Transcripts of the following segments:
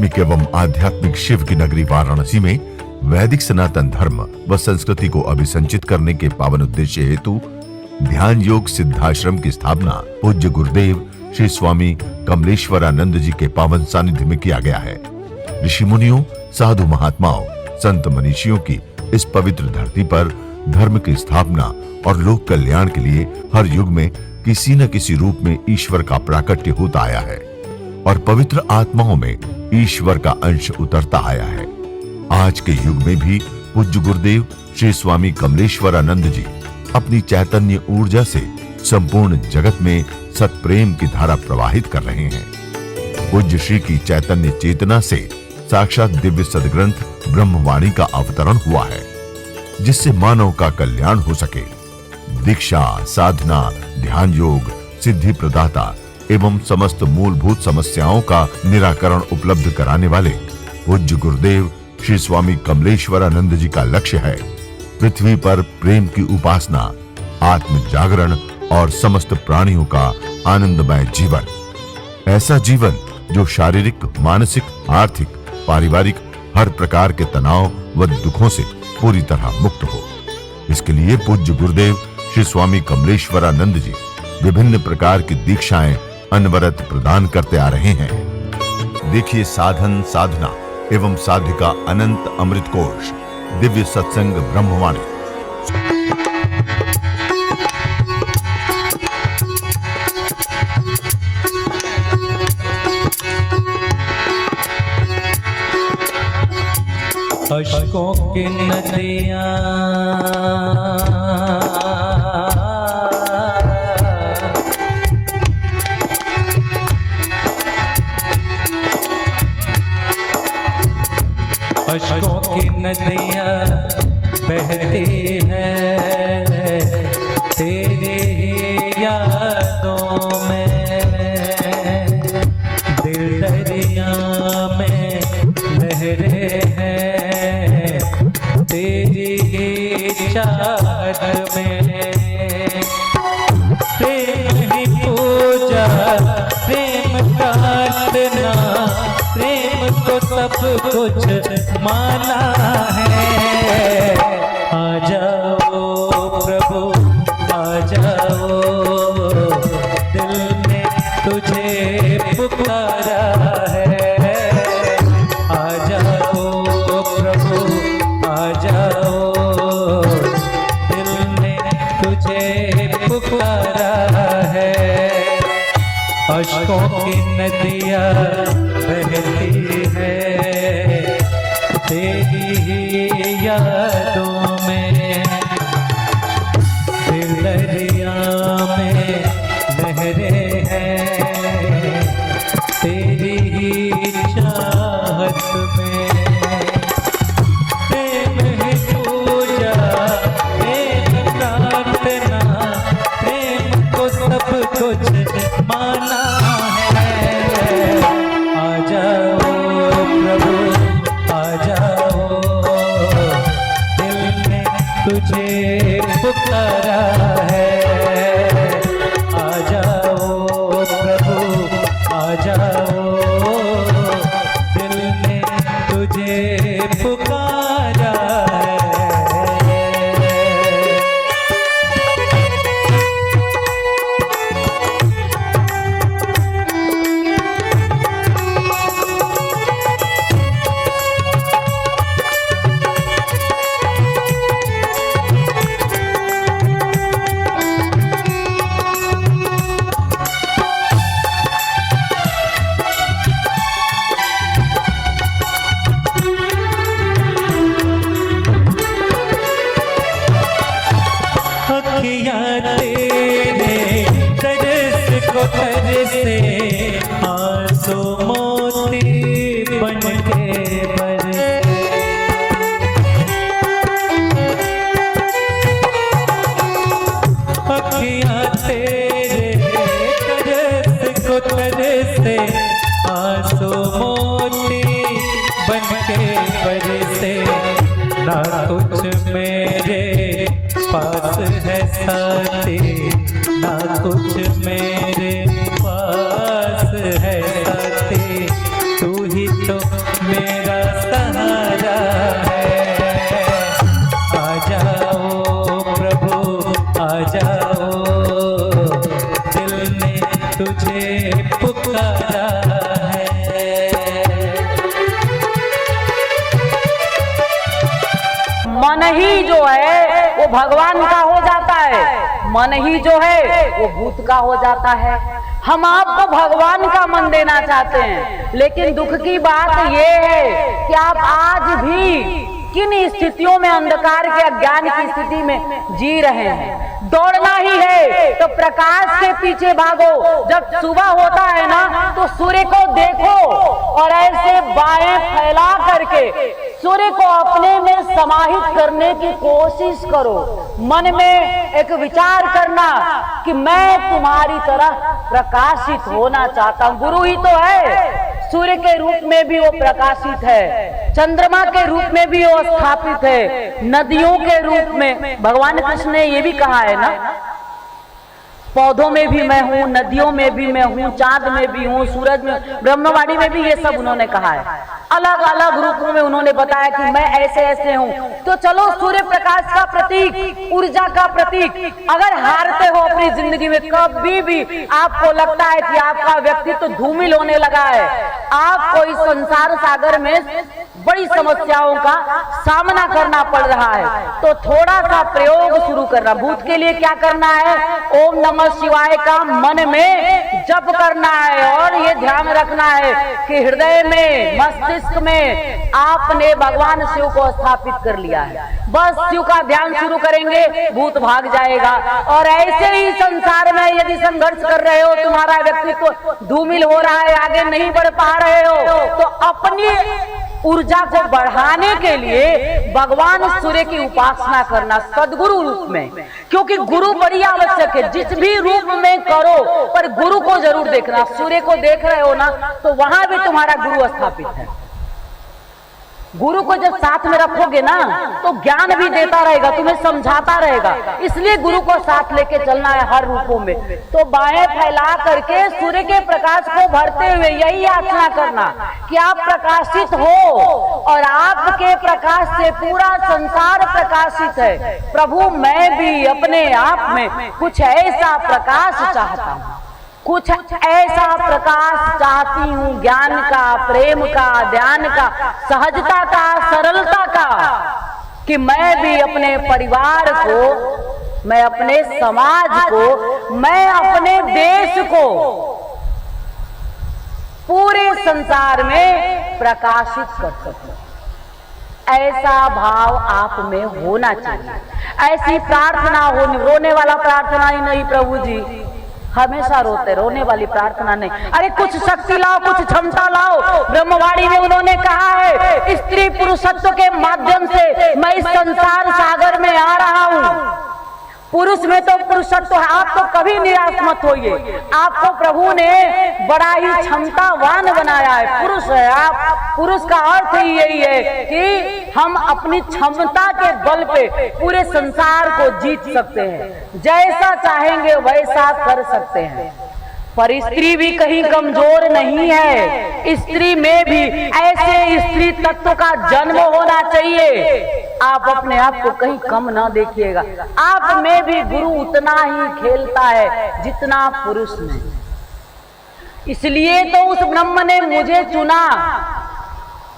धार्मिक एवं आध्यात्मिक शिव की नगरी वाराणसी में वैदिक सनातन धर्म व संस्कृति को अभिसंचित करने के पावन उद्देश्य हेतु ध्यान योग सिद्धाश्रम की स्थापना पूज्य गुरुदेव श्री स्वामी कमलेश्वरानंद जी के पावन सानिध्य में किया गया है। ऋषि मुनियों, साधु महात्माओं, संत मनीषियों की इस पवित्र धरती पर धर्म की स्थापना और लोक कल्याण के लिए हर युग में किसी न किसी रूप में ईश्वर का प्राकट्य होता आया है और पवित्र आत्माओं में ईश्वर का अंश उतरता आया है। आज के युग में भी पूज्य गुरुदेव श्री स्वामी कमलेश्वरानंद जी अपनी चैतन्य ऊर्जा से संपूर्ण जगत में सत्प्रेम की धारा प्रवाहित कर रहे हैं। पूज्य श्री की चैतन्य चेतना से साक्षात दिव्य सदग्रंथ ब्रह्मवाणी का अवतरण हुआ है, जिससे मानव का कल्याण हो सके। दीक्षा, साधना, ध्यान योग, सिद्धि प्रदाता एवं समस्त मूलभूत समस्याओं का निराकरण उपलब्ध कराने वाले पूज्य गुरुदेव श्री स्वामी कमलेश्वरानंद जी का लक्ष्य है पृथ्वी पर प्रेम की उपासना, आत्म जागरण और समस्त प्राणियों का आनंदमय जीवन। ऐसा जीवन जो शारीरिक, मानसिक, आर्थिक, पारिवारिक हर प्रकार के तनाव व दुखों से पूरी तरह मुक्त हो। इसके लिए पूज्य गुरुदेव श्री स्वामी कमलेश्वरानंद जी विभिन्न प्रकार की दीक्षाएं अनवरत प्रदान करते आ रहे हैं। देखिए साधन, साधना एवं साध्य का अनंत अमृत कोश दिव्य सत्संग ब्रह्मवाणी। अशकों की नदियाँ अशकों की नदियाँ बहती है तेरी ही यादों में, दिल दरिया में लहरें हैं तेरी ही चाहत में। प्रेम ही पूजा, प्रेम प्रार्थना, प्रेम को सब कुछ माना है। आ जाओ प्रभु, आ जाओ, दिल ने तुझे पुकारा है। आ जाओ प्रभु, आ जाओ, दिल ने तुझे पुकारा है। अशकों की नदियाँ बहती है तेरी ही यादों में, दिल दरिया में लहरें हैं तेरी ही चाहत में। प्रेम ही पूजा, प्रेम प्रार्थना, प्रेम को सब कुछ माना है। आ जाओ प्रभु, आ जाओ, दिल ने तुझे पुकारा है। आ जाओ प्रभु, आ जाओ, दिल ने तुझे पुकारा है। तेरे तरस को तरसे आंसू मोती बन के बरसे। अखियाँ तेरे तरस को तरसे आंसू मोती बन के बरसे। ना कुछ मेरे पास है साथी, ना कुछ मेरे पास है साथी, तू ही तो मेरा सहारा है। आ जाओ प्रभु आ जाओ, दिल ने तुझे पुकारा है। मन ही जो है वो भगवान का हो जाता है, मन ही जो है वो भूत का हो जाता है। हम आपको भगवान का मन देना चाहते हैं, लेकिन दुख की बात ये है कि आप आज भी किन स्थितियों में, अंधकार के अज्ञान की स्थिति में जी रहे हैं। दौड़ना ही है तो प्रकाश के पीछे भागो। जब सुबह होता है ना तो सूर्य को देखो और ऐसे बाहें फैला करके सूर्य को अपने में समाहित करने की कोशिश करो। मन में एक विचार करना कि मैं तुम्हारी तरह प्रकाशित होना चाहता हूं। गुरु ही तो है, सूर्य के रूप में भी वो प्रकाशित है, चंद्रमा के रूप में भी वो स्थापित है, नदियों के रूप में। भगवान कृष्ण ने ये भी कहा है ना, पौधों में भी मैं हूँ, नदियों में भी मैं हूँ, चांद में भी हूँ, सूरज में, ब्रह्मवाणी में भी ये सब उन्होंने कहा है। अलग अलग रूपों में उन्होंने बताया कि मैं ऐसे ऐसे हूँ। तो चलो, सूर्य प्रकाश का प्रतीक, ऊर्जा का प्रतीक। अगर हारते हो अपनी जिंदगी में, कभी भी आपको लगता है कि आपका व्यक्तित्व धूमिल होने लगा है, आपको इस संसार सागर में बड़ी समस्याओं का सामना करना पड़ रहा है, तो थोड़ा सा प्रयोग शुरू करना। भूत के लिए क्या करना है? ओम नमः शिवाय का मन में जप करना है और ये ध्यान रखना है कि हृदय में, मस्तिष्क में आपने भगवान शिव को स्थापित कर लिया है। बस शिव का ध्यान शुरू करेंगे, भूत भाग जाएगा। और ऐसे ही संसार में यदि संघर्ष कर रहे हो, तुम्हारा व्यक्तित्व धूमिल हो रहा है, आगे नहीं बढ़ पा रहे हो, तो अपनी ऊर्जा को बढ़ाने के लिए भगवान सूर्य की उपासना करना सदगुरु रूप में, क्योंकि गुरु बड़ी आवश्यक है। जिस भी रूप में करो पर गुरु को जरूर देखना। सूर्य को देख रहे हो ना तो वहां भी तुम्हारा गुरु स्थापित है। गुरु को जब साथ में रखोगे ना तो ज्ञान भी देता रहेगा, तुम्हें समझाता रहेगा। इसलिए गुरु को साथ लेके चलना है हर रूपों में। तो बाहें फैला करके सूर्य के प्रकाश को भरते हुए यही याचना करना कि आप प्रकाशित हो और आपके प्रकाश से पूरा संसार प्रकाशित है। प्रभु, मैं भी अपने आप में कुछ ऐसा प्रकाश चाहता हूँ, कुछ ऐसा प्रकाश चाहती हूँ, ज्ञान का, प्रेम का, ध्यान का, सहजता का, सरलता का, कि मैं भी अपने परिवार को, मैं अपने समाज को, मैं अपने देश को पूरे संसार में प्रकाशित कर सकूं। ऐसा भाव आप में होना चाहिए। ऐसी प्रार्थना हो, रोने वाला प्रार्थना ही नहीं प्रभु जी, हमेशा रोते, रोने वाली प्रार्थना नहीं। अरे कुछ शक्ति लाओ, कुछ क्षमता लाओ। ब्रह्मवाणी में उन्होंने कहा है, स्त्री पुरुषत्व के माध्यम से मैं इस संसार सागर में आ रहा हूँ। पुरुष में तो पुरुषत्व है, आप तो कभी निराश मत होइए। आपको प्रभु ने बड़ा ही क्षमतावान बनाया है, पुरुष है आप। पुरुष का अर्थ ही यही है कि हम अपनी क्षमता के बल पे पूरे संसार को जीत सकते हैं, जैसा चाहेंगे वैसा कर सकते हैं। पर स्त्री भी कहीं कमजोर नहीं है, स्त्री में भी ऐसे स्त्री तत्व का जन्म होना चाहिए। आप अपने आप को कहीं कम ना देखिएगा, आप में भी गुरु उतना ही खेलता है जितना पुरुष में। इसलिए तो उस ब्रह्म ने मुझे चुना,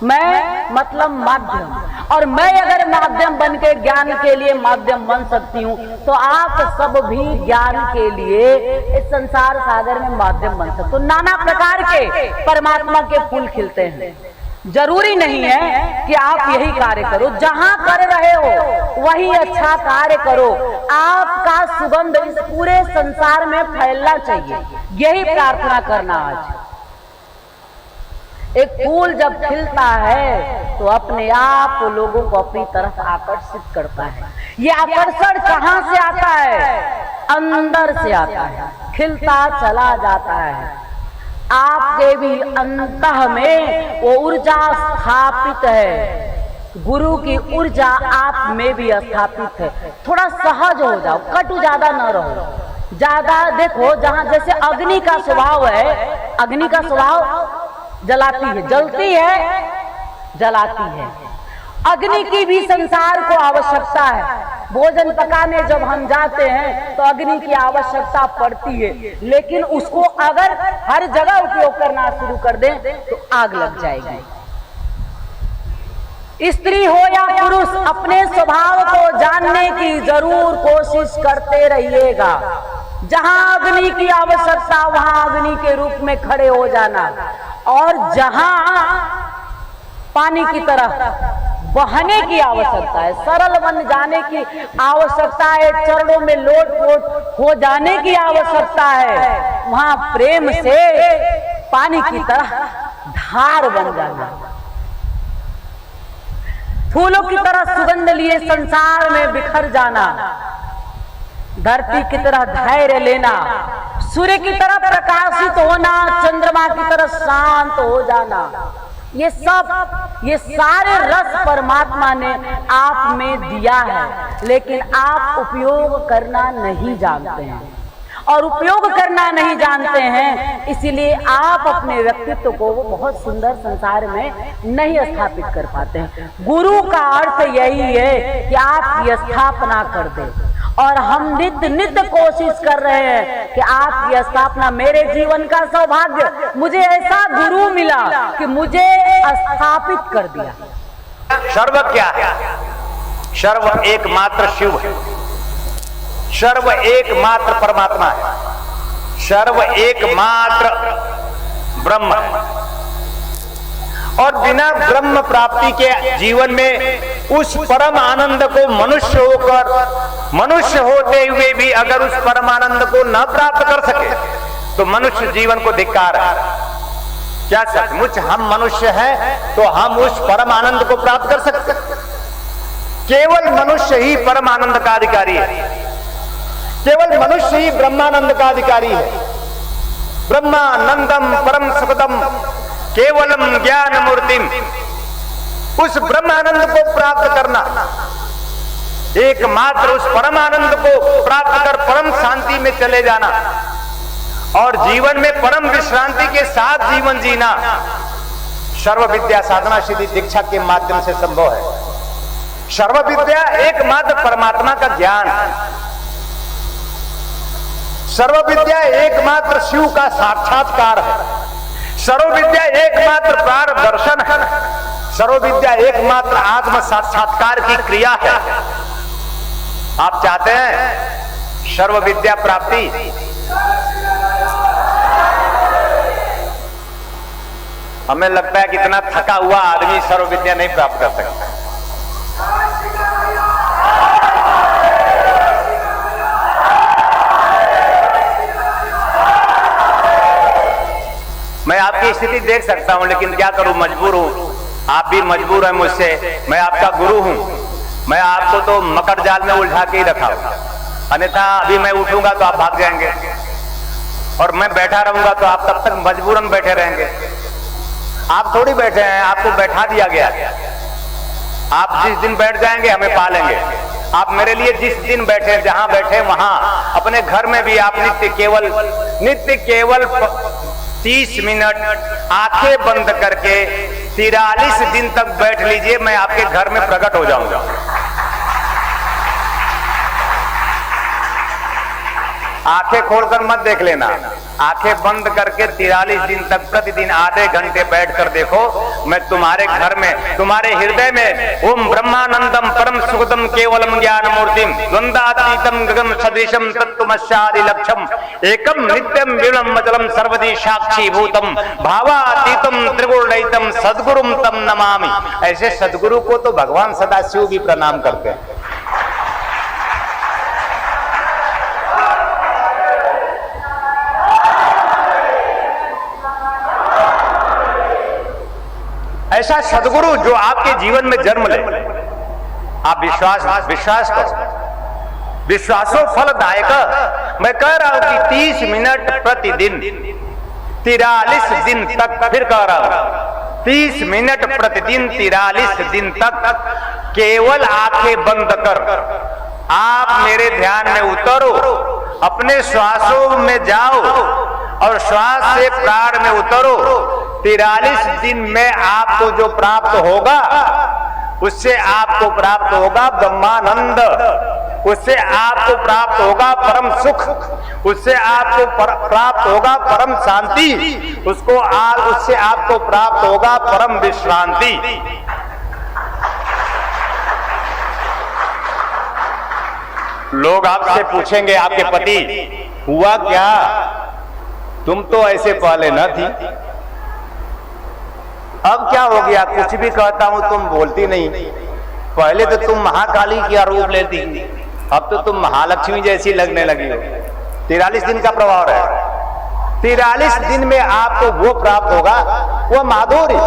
मैं मतलब माध्यम, और मैं अगर माध्यम बन के ज्ञान के लिए माध्यम बन सकती हूँ तो आप सब भी ज्ञान के लिए इस संसार सागर में माध्यम बन सकते हो। नाना प्रकार के परमात्मा के फूल खिलते हैं, जरूरी नहीं है कि आप यही कार्य करो। जहां कर रहे हो वही अच्छा कार्य करो, आपका सुगंध इस पूरे संसार में फैलना चाहिए। यही प्रार्थना करना आज। एक फूल जब खिलता है तो अपने आप लोगों को अपनी तरफ आकर्षित करता है। ये आकर्षण कहां से आता है? अंदर से आता है, खिलता चला जाता है। आपके भी अंतः में वो ऊर्जा स्थापित है, गुरु की ऊर्जा आप में भी स्थापित है। थोड़ा सहज हो जाओ, कटु ज्यादा न रहो। ज्यादा देखो, जहां जैसे अग्नि का स्वभाव है, अग्नि का स्वभाव जलाती है, जलती है, जलाती है। अग्नि की भी संसार को आवश्यकता है। भोजन पकाने जब हम जाते हैं तो अग्नि की आवश्यकता पड़ती है, लेकिन उसको अगर हर जगह उपयोग करना शुरू कर दें तो आग लग जाएगी। स्त्री हो या पुरुष, अपने स्वभाव को जानने की जरूर कोशिश करते रहिएगा। जहां अग्नि की आवश्यकता वहां अग्नि के रूप में खड़े हो जाना, और जहां पानी की तरह बहने की आवश्यकता है, सरल बन जाने की आवश्यकता है, चरणों में लोट-पोट हो जाने की आवश्यकता है, वहां प्रेम से पानी की तरह धार बन जाना, फूलों की तरह सुगंध लिए संसार में बिखर जाना, धरती की तरह धैर्य लेना, सूर्य की तरह प्रकाशित होना, चंद्रमा की तरह शांत हो जाना, ये सारे रस परमात्मा ने आप में दिया है, लेकिन आप उपयोग करना नहीं जानते हैं। और उपयोग करना नहीं जानते हैं, इसीलिए आप अपने व्यक्तित्व को बहुत सुंदर संसार में नहीं स्थापित कर पाते हैं। गुरु का अर्थ यही है कि आपकी स्थापना कर दे, और हम नित्य कोशिश कर रहे हैं कि आपकी स्थापना, मेरे जीवन का सौभाग्य, मुझे ऐसा गुरु मिला कि मुझे स्थापित कर दिया। सर्व क्या है? सर्व एकमात्र शिव है, सर्व एकमात्र परमात्मा है, सर्व एकमात्र ब्रह्म है। और बिना ब्रह्म प्राप्ति के जीवन में उस परम आनंद को मनुष्य होते हुए भी अगर उस परम आनंद को न प्राप्त कर सके तो मनुष्य जीवन को धिक्कार है। क्या सचमुच हम मनुष्य हैं तो हम उस परम आनंद को प्राप्त कर सकते? केवल मनुष्य ही परम आनंद का अधिकारी है, केवल मनुष्य ही ब्रह्मानंद का अधिकारी है। ब्रह्मानंदम परम सुखदम केवलम ज्ञान मूर्तिम, उस ब्रह्मानंद को प्राप्त करना, एकमात्र उस परमानंद को प्राप्त कर परम शांति में चले जाना और जीवन में परम विश्रांति के साथ जीवन जीना, सर्व विद्या साधना सिद्धि दीक्षा के माध्यम से संभव है। सर्व विद्या एकमात्र परमात्मा का ज्ञान है, सर्व विद्या एकमात्र शिव का साक्षात्कार है, सर्व विद्या एकमात्र प्राण दर्शन है, सर्व विद्या एकमात्र आत्म साक्षात्कार की क्रिया है। आप चाहते हैं सर्व विद्या प्राप्ति? हमें लगता है कि इतना थका हुआ आदमी सर्व विद्या नहीं प्राप्त कर सकता। मैं आपकी स्थिति देख सकता हूं, लेकिन क्या करूं, मजबूर हूं। आप भी मजबूर हैं मुझसे, मैं आपका गुरु हूं। मैं आपको तो मकर जाल में उलझा के ही रखा हूं, अन्यथा अभी मैं उठूंगा तो आप भाग जाएंगे, और मैं बैठा रहूंगा तो आप तब तक मजबूरन बैठे रहेंगे। आप थोड़ी बैठे हैं, आपको बैठा दिया गया। आप जिस दिन बैठ जाएंगे हमें पालेंगे। आप मेरे लिए जिस दिन बैठे, जहां बैठे वहां, अपने घर में भी आप नित्य केवल 30 मिनट आंखें बंद करके 43 दिन तक बैठ लीजिए, मैं आपके घर में प्रकट हो जाऊंगा। आंखें खोलकर मत देख लेना, आंखें बंद करके 43 दिन तक प्रतिदिन आधे घंटे बैठकर देखो। मैं तुम्हारे घर में, तुम्हारे हृदय में ओम ब्रह्मानंदम परम सुखदम केवलम ज्ञान मूर्तिम द्वंद्वातीतम गगन सदृशम तत्वमस्यादि लक्ष्यम एकम नित्यम विलम मचलम सर्वदी साक्षी भूतम भावातीतम त्रिगुणरहितम सद्गुरुम तम नमामि। ऐसे सद्गुरु को तो भगवान सदाशिव भी प्रणाम करते हैं। ऐसा सदगुरु जो आपके जीवन में जन्म ले, आप विश्वास करो, विश्वासो फलदायक। मैं कह रहा हूं कि 30 मिनट प्रतिदिन 43 दिन तक, फिर कह रहा हूं 30 मिनट प्रतिदिन 43 दिन तक केवल आंखें बंद कर आप मेरे ध्यान में उतरो, अपने श्वासों में जाओ और श्वास से प्राण में उतरो। 43 दिन में आपको जो प्राप्त होगा, उससे आपको प्राप्त होगा ब्रह्मानंद, उससे आपको प्राप्त होगा परम सुख, उससे आपको प्राप्त होगा परम शांति, उससे आपको प्राप्त होगा परम विश्रांति। लोग आपसे पूछेंगे, आपके पति हुआ क्या, तुम तो ऐसे पहले न थी, अब क्या हो गया? कुछ भी कहता हूं तुम बोलती नहीं, पहले तो तुम महाकाली की रूप लेती, अब तो तुम महालक्ष्मी जैसी लगने लगी हो। 43 दिन का प्रभाव है। 43 दिन में आपको वो प्राप्त होगा, वो माधुर्य,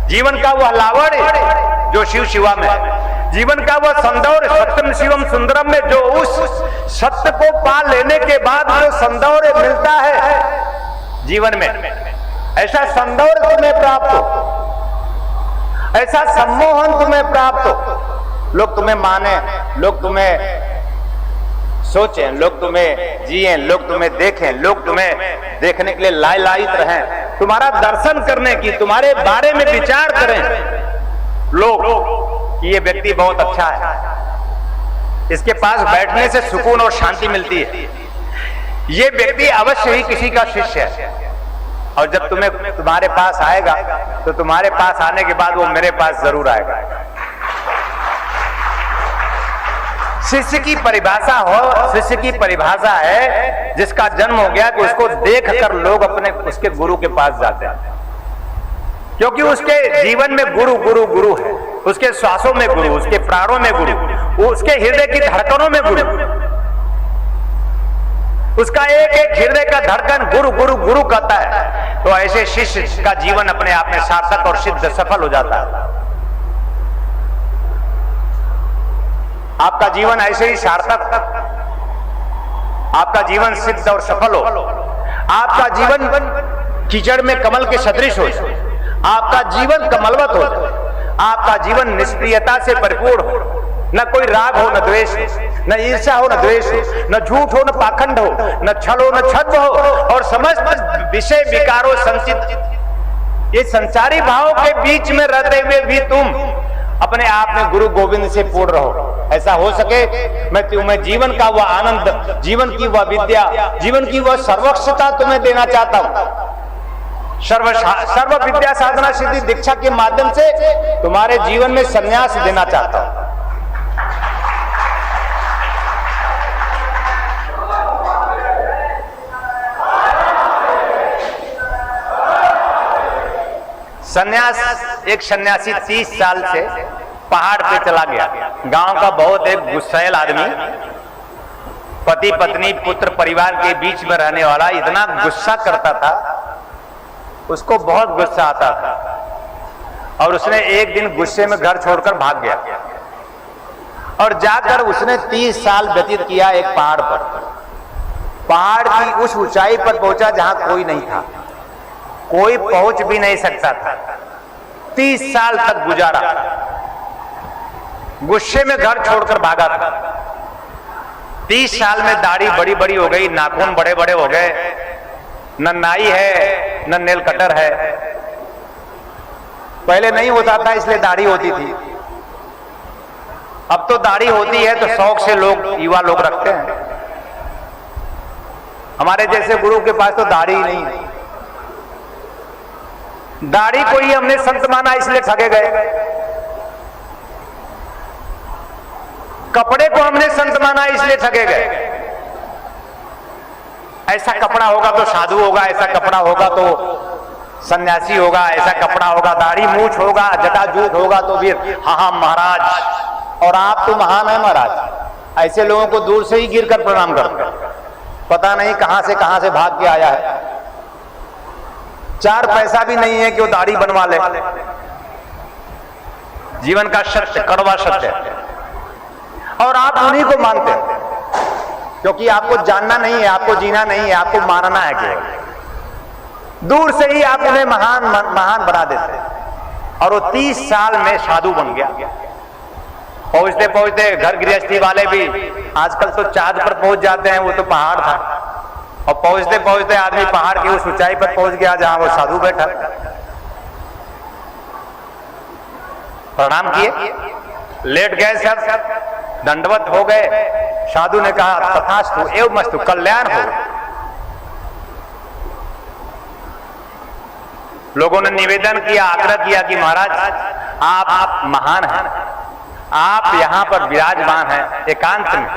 जीवन का वह लावण्य जो शिव शिवा में है, जीवन का वह सौंदर्य, सत्यम शिवम सुंदरम में जो उस सत्य को पा लेने के बाद जो सौंदर्य मिलता है जीवन में, ऐसा सौंदर्य तुम्हें प्राप्त हो, ऐसा सम्मोहन तुम्हें प्राप्त हो, लोग तुम्हें माने, लोग तुम्हें सोचें, लोग तुम्हें जिएं, लोग तुम्हें देखें, लोग तुम्हें देखने के लिए लालायित रहें, तुम्हारा दर्शन करने की, तुम्हारे बारे में विचार करें लोग कि ये व्यक्ति बहुत अच्छा है, इसके पास बैठने से सुकून और शांति मिलती है, ये व्यक्ति अवश्य ही किसी का शिष्य है। और जब तुम्हारे पास आएगा तो तुम्हारे पास आने के बाद वो मेरे पास जरूर आएगा। शिष्य की परिभाषा शिष्य की परिभाषा है जिसका जन्म हो गया कि उसको देखकर लोग उसके गुरु के पास जाते हैं, क्योंकि उसके जीवन में गुरु गुरु गुरु है, उसके श्वासों में गुरु, उसके प्राणों में गुरु, उसके हृदय की धड़कनों में गुरु, उसका एक एक हृदय का धड़कन गुरु गुरु गुरु कहता है। तो ऐसे शिष्य का जीवन अपने आप में सार्थक और सिद्ध सफल हो जाता है। आपका जीवन ऐसे ही सार्थक, आपका जीवन सिद्ध और सफल हो, आपका जीवन कीचड़ में कमल के सदृश हो, आपका जीवन कमलवत हो, आपका जीवन निष्क्रियता से परिपूर्ण हो, न कोई राग हो, न द्वेष हो, न ईर्ष्या हो, न द्वेष हो, न झूठ हो, न पाखंड हो, न छल हो, न छद्म हो, और समस्त विषय विकारों संचित ये संसारी भावों के बीच में रहते हुए भी तुम अपने आप में गुरु गोविंद से पूर्ण रहो। ऐसा हो सके मैं तुम्हें जीवन का वह आनंद, जीवन की वह विद्या, जीवन की वह सर्वोच्चता तुम्हें देना चाहता हूं। सर्व विद्या साधना सिद्धि दीक्षा के माध्यम से तुम्हारे जीवन में संन्यास देना चाहता हूं। सन्यास, एक सन्यासी 30 साल से पहाड़ पे चला गया। गांव का बहुत एक गुस्सैल आदमी, पति पत्नी पुत्र परिवार के बीच में रहने वाला, इतना गुस्सा करता था, उसको बहुत गुस्सा आता था। और उसने एक दिन गुस्से में घर छोड़कर भाग गया और जाकर उसने 30 साल व्यतीत किया एक पहाड़ पर। पहाड़ की उस ऊंचाई पर पहुंचा जहां कोई नहीं था, कोई पहुंच भी नहीं सकता था। 30 साल तक गुजारा, गुस्से में घर छोड़कर भागा था। 30 साल में दाढ़ी बड़ी बड़ी हो गई, नाखून बड़े बड़े हो गए, न नाई है न नेल कटर है। पहले नहीं होता था इसलिए दाढ़ी होती थी, अब तो दाढ़ी होती है तो शौक से लोग, युवा लोग रखते हैं। हमारे जैसे गुरु के पास तो दाढ़ी ही नहीं। दाढ़ी को ही हमने संत माना इसलिए ठगे गए, कपड़े को हमने संत माना इसलिए ठगे गए। ऐसा कपड़ा होगा तो साधु होगा, ऐसा कपड़ा होगा तो सन्यासी होगा, ऐसा कपड़ा होगा, दाढ़ी मूछ होगा, जटाजूट होगा तो फिर हाँ महाराज। और आप तो महान है महाराज। ऐसे लोगों को दूर से ही गिरकर प्रणाम करते, पता नहीं कहां से भाग के आया है। 4 पैसा भी नहीं है कि वो दाढ़ी बनवा ले। जीवन का सत्य, कड़वा सत्य है, और आप उन्हीं को मानते हैं क्योंकि आपको जानना नहीं है, आपको जीना नहीं है, आपको मानना है केवल। दूर से ही आप उन्हें महान बना देते हैं। और वो 30 साल में साधु बन गया। पहुंचते पहुंचते घर गृहस्थी वाले भी आजकल तो चांद पर पहुंच जाते हैं, वो तो पहाड़ था। और पहुंचते पहुंचते आदमी पहाड़ की उस ऊंचाई पर पहुंच गया जहां वो साधु बैठा। प्रणाम किए, लेट गए, सब दंडवत हो गए। साधु ने कहा तथास्तु एवं मस्तु, कल्याण हो। लोगों ने निवेदन किया, आग्रह किया कि महाराज आप महान हैं, आप यहां पर विराजमान हैं एकांत में,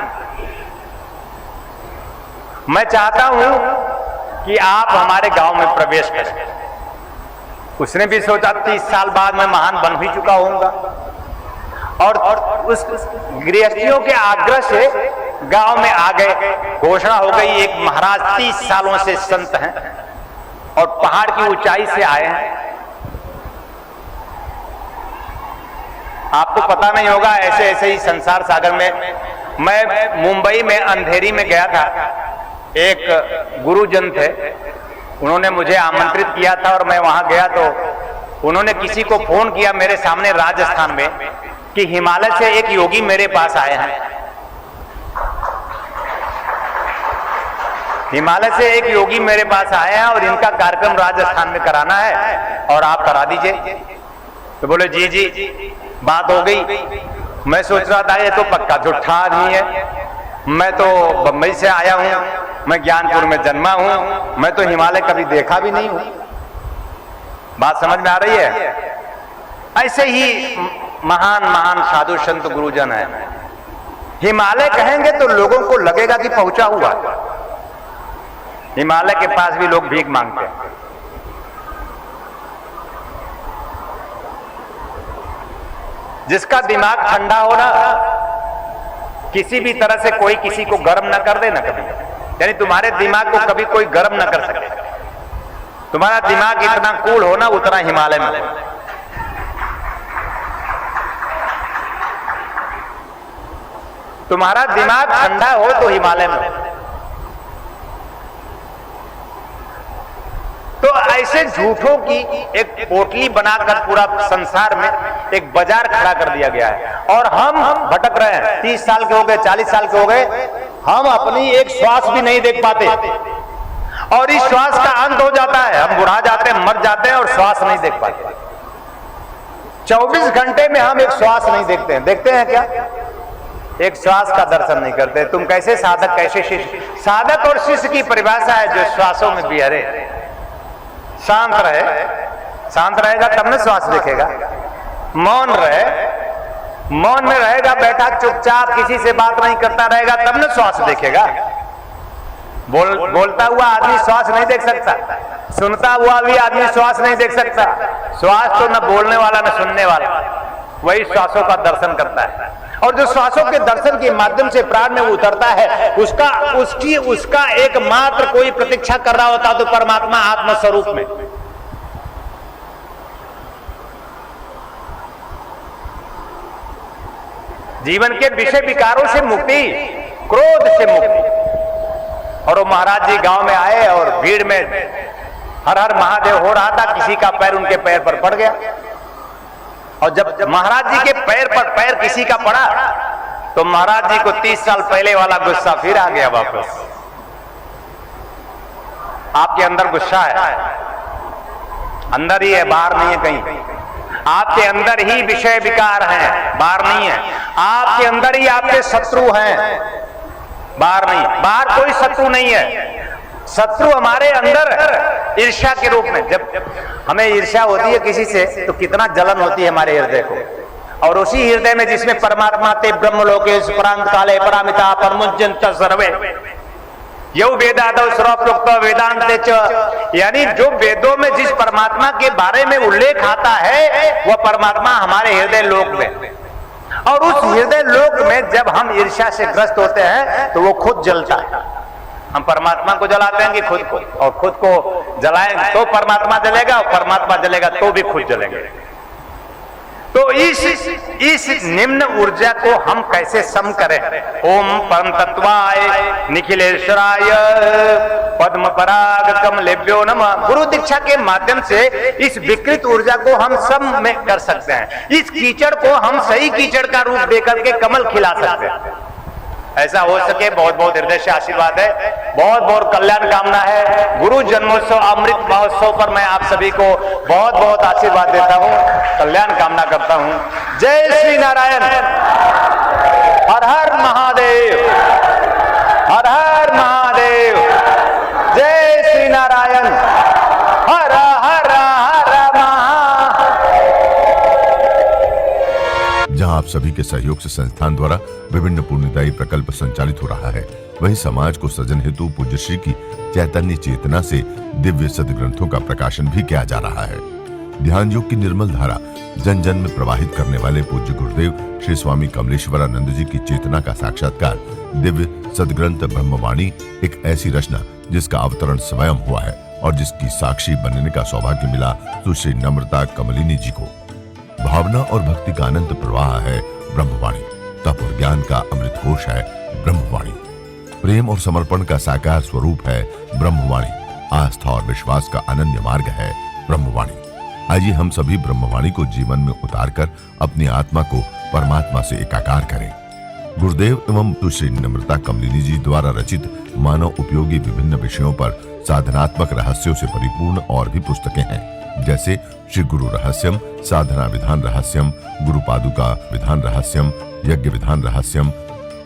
मैं चाहता हूं कि आप हमारे गांव में प्रवेश करें। उसने भी सोचा 30 साल बाद मैं महान बन भी चुका होऊंगा, और उस गृहस्थियों के आग्रह से गांव में आ गए। घोषणा हो गई एक महाराज 30 सालों से संत हैं और पहाड़ की ऊंचाई से आए हैं। आपको पता नहीं होगा, ऐसे ऐसे ही संसार सागर में मैं मुंबई में अंधेरी में गया था। एक गुरुजन थे, उन्होंने मुझे आमंत्रित किया था और मैं वहां गया तो उन्होंने किसी को फोन किया मेरे सामने राजस्थान में कि हिमालय से एक योगी मेरे पास आए हैं, हिमालय से एक योगी मेरे पास आए हैं और इनका कार्यक्रम राजस्थान में कराना है और आप करा दीजिए। तो बोले जी जी, बात हो गई। मैं सोच रहा था ये तो पक्का झूठा आदमी है, मैं तो बंबई से आया हूं, मैं ज्ञानपुर में जन्मा हूं, मैं तो हिमालय कभी देखा भी नहीं हूं। बात समझ में आ रही है? ऐसे ही महान महान साधु संत गुरुजन है। हिमालय कहेंगे तो लोगों को लगेगा कि पहुंचा हुआ। हिमालय के पास भी लोग भीख मांगते हैं। जिसका दिमाग ठंडा हो ना, किसी भी तरह से कोई किसी को गर्म ना कर दे ना कभी, यानी तुम्हारे दिमाग को कभी कोई गर्म ना कर सके। तुम्हारा दिमाग इतना कूल हो ना, उतना हिमालय में। तुम्हारा दिमाग ठंडा हो तो हिमालय में। तो ऐसे झूठों की एक पोटली बनाकर पूरा संसार में एक बाजार खड़ा कर दिया गया है और हम भटक रहे हैं। 30 साल के हो गए, 40 साल के हो गए, हम अपनी एक श्वास भी नहीं देख पाते और इस श्वास का अंत हो जाता है। हम बुढ़ा जाते हैं, मर जाते हैं और श्वास नहीं देख पाते। 24 घंटे में हम एक श्वास नहीं देखते हैं। देखते हैं क्या? एक श्वास का दर्शन नहीं करते। तुम कैसे साधक, कैसे शिष्य? साधक और शिष्य की परिभाषा है जो श्वासों में बिहरे, शांत रहे। शांत रहेगा तब न श्वास देखेगा। मौन रहे, मौन में रहेगा, बैठा चुपचाप किसी से बात नहीं करता रहेगा तब न श्वास देखेगा। बोलता हुआ आदमी श्वास नहीं देख सकता, सुनता हुआ भी आदमी श्वास नहीं देख सकता। श्वास तो न बोलने वाला न सुनने वाला, वही श्वासों का दर्शन करता है। और जो श्वासों के दर्शन के माध्यम से प्राण में उतरता है, उसका एकमात्र कोई प्रतीक्षा कर रहा होता तो परमात्मा आत्म स्वरूप में। जीवन के विषय विकारों से मुक्ति, क्रोध से मुक्ति। और वो महाराज जी गांव में आए और भीड़ में हर हर महादेव हो रहा था। किसी का पैर उनके पैर पर पड़ गया और जब महाराज जी के पैर पर पैर किसी का पड़ा तो महाराज जी को 30 साल पहले वाला गुस्सा फिर आ गया वापस। आपके अंदर गुस्सा है, अंदर ही है, बाहर नहीं है कहीं। आपके अंदर ही विषय विकार हैं, बाहर नहीं है। आपके अंदर ही आपके शत्रु हैं, बाहर नहीं। बाहर कोई शत्रु नहीं है। शत्रु हमारे अंदर ईर्ष्या के रूप में। जब हमें ईर्ष्या होती है किसी से तो कितना जलन होती है हमारे हृदय को। और उसी हृदय में जिसमें परमात्मा ते ब्रह्मलोकेश परांत काले परामिता परमुज्जंत सर्वे यौ वेदादौ सर्वप्रोक्त वेदांते च, यानी जो वेदों में जिस परमात्मा के बारे में उल्लेख आता है वह परमात्मा हमारे हृदय लोक में। और उस हृदय लोक में जब हम ईर्ष्या से ग्रस्त होते हैं तो वो खुद जलता है। हम परमात्मा को जलाते हैं कि खुद को, और खुद को जलाएं तो परमात्मा जलेगा और परमात्मा जलेगा तो भी खुद जलेंगे। तो इस निम्न ऊर्जा को हम कैसे सम करें? ओम परम तत्वाय निखिलेश्वराय पद्म पराग कमलेभ्यो नमः। गुरु दीक्षा के माध्यम से इस विकृत ऊर्जा को हम सम में कर सकते हैं। इस कीचड़ को हम सही कीचड़ का रूप देकर के कमल खिला सकते हैं। ऐसा हो सके, बहुत बहुत हृदय से आशीर्वाद है, बहुत बहुत कल्याण कामना है। गुरु जन्मोत्सव अमृत महोत्सव पर मैं आप सभी को बहुत बहुत आशीर्वाद देता हूं, कल्याण कामना करता हूं। जय श्री नारायण, हर हर महादेव, हर हर महादेव, जय श्री नारायण, हर हर हर महा। जहां आप सभी के सहयोग से संस्थान द्वारा विभिन्न पुण्यदायी प्रकल्प संचालित हो रहा है, वहीं समाज को सृजन हेतु पूज्य श्री की चैतन्य चेतना से दिव्य सदग्रंथों का प्रकाशन भी किया जा रहा है। ध्यान योग की निर्मल धारा जन जन में प्रवाहित करने वाले पूज्य गुरुदेव श्री स्वामी कमलेश्वरानंद जी की चेतना का साक्षात्कार दिव्य सदग्रंथ ब्रह्मवाणी एक ऐसी रचना जिसका अवतरण स्वयं हुआ है और जिसकी साक्षी बनने का सौभाग्य मिला सुश्री नम्रता कमलिनी जी को। भावना और भक्ति का अनंत प्रवाह है ब्रह्मवाणी, तप और ज्ञान का अमृत कोश है ब्रह्मवाणी, प्रेम और समर्पण का साकार स्वरूप है ब्रह्मवाणी, आस्था और विश्वास का अनन्य मार्ग है ब्रह्मवाणी। आइए हम सभी ब्रह्मवाणी को जीवन में उतारकर अपनी आत्मा को परमात्मा से एकाकार करें। गुरुदेव एवं सुश्री नम्रता कमलिनी जी द्वारा रचित मानव उपयोगी विभिन्न विषयों पर साधनात्मक रहस्यों से परिपूर्ण और भी पुस्तकें हैं, जैसे श्री गुरु रहस्यम, साधना विधान रहस्यम, गुरु पादुका विधान रहस्यम, यज्ञ विधान रहस्यम,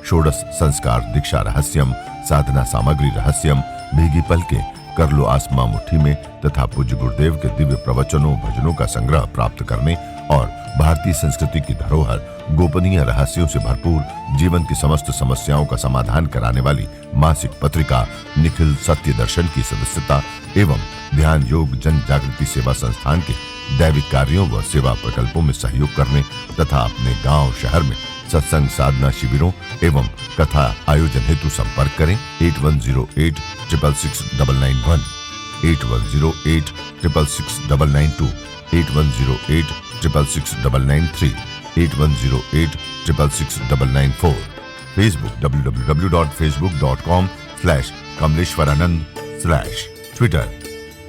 षोडश संस्कार दीक्षा रहस्यम, साधना सामग्री रहस्यम, भीगी पलके, कर लो आसमां मुट्ठी में तथा पूज्य गुरुदेव के दिव्य प्रवचनों भजनों का संग्रह प्राप्त करने और भारतीय संस्कृति की धरोहर गोपनीय रहस्यों से भरपूर जीवन की समस्त समस्याओं का समाधान कराने वाली मासिक पत्रिका निखिल सत्य दर्शन की सदस्यता एवं ध्यान योग जन जागृति सेवा संस्थान के दैविक कार्यों व सेवा प्रकल्पों में सहयोग करने तथा अपने गांव शहर में सत्संग साधना शिविरों एवं कथा आयोजन हेतु संपर्क करें 8108 666 991, 8108 666 992, 8108 666 993, 8108 666 994। Facebook www.facebook.com/kamleshwaranand/, Twitter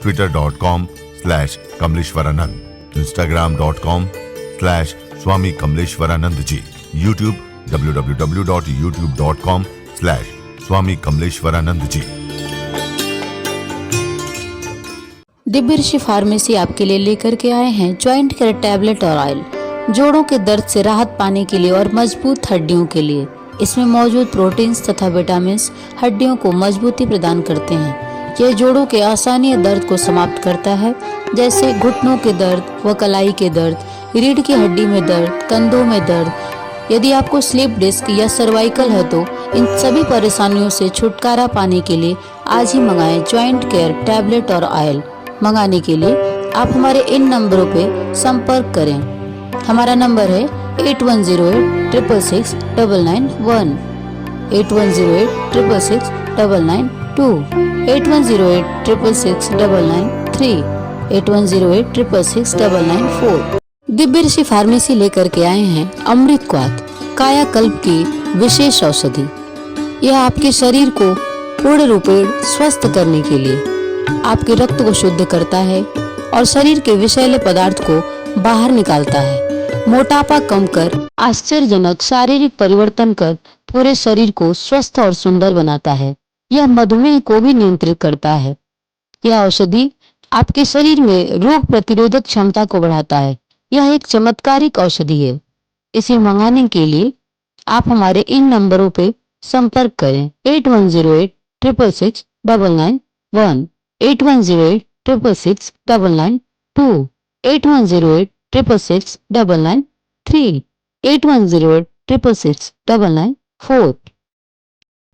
twitter.com/kamleshwaranand, instagram.com/swami kamleshwaranand ji, YouTube www.youtube.com/swami kamleshwaranand ji। Divya ऋषि फार्मेसी आपके लिए लेकर के आए हैं ज्वाइंट केयर टैबलेट और ऑयल, जोड़ों के दर्द से राहत पाने के लिए और मजबूत हड्डियों के लिए। इसमें मौजूद प्रोटीन्स तथा विटामिन्स हड्डियों को मजबूती प्रदान करते हैं। यह जोड़ों के असहनीय दर्द को समाप्त करता है, जैसे घुटनों के दर्द व कलाई के दर्द, रीढ़ की हड्डी में दर्द, कंधों में दर्द। यदि आपको स्लिप डिस्क या सर्वाइकल है तो इन सभी परेशानियों से छुटकारा पाने के लिए आज ही मंगाएं ज्वाइंट केयर टैबलेट और ऑयल। मंगाने के लिए आप हमारे इन नंबरों पे संपर्क करें। हमारा नंबर है 8108666991, 8108666992, 8108666993, 8108666994। दिव्य ऋषि फार्मेसी लेकर के आए हैं अमृतक्वाथ कायाकल्प की विशेष औषधि। यह आपके शरीर को पूर्ण रूपेण स्वस्थ करने के लिए आपके रक्त को शुद्ध करता है और शरीर के विषैले पदार्थ को बाहर निकालता है। मोटापा कम कर आश्चर्यजनक शारीरिक परिवर्तन कर पूरे शरीर को स्वस्थ और सुंदर बनाता है। यह मधुमेह को भी नियंत्रित करता है। यह औषधि आपके शरीर में रोग प्रतिरोधक क्षमता को बढ़ाता है। यह एक चमत्कारिक औषधि है। इसे मंगाने के लिए आप हमारे इन नंबरों पे संपर्क करें 8108666991, 8108666992, 8108666993, 8108666994।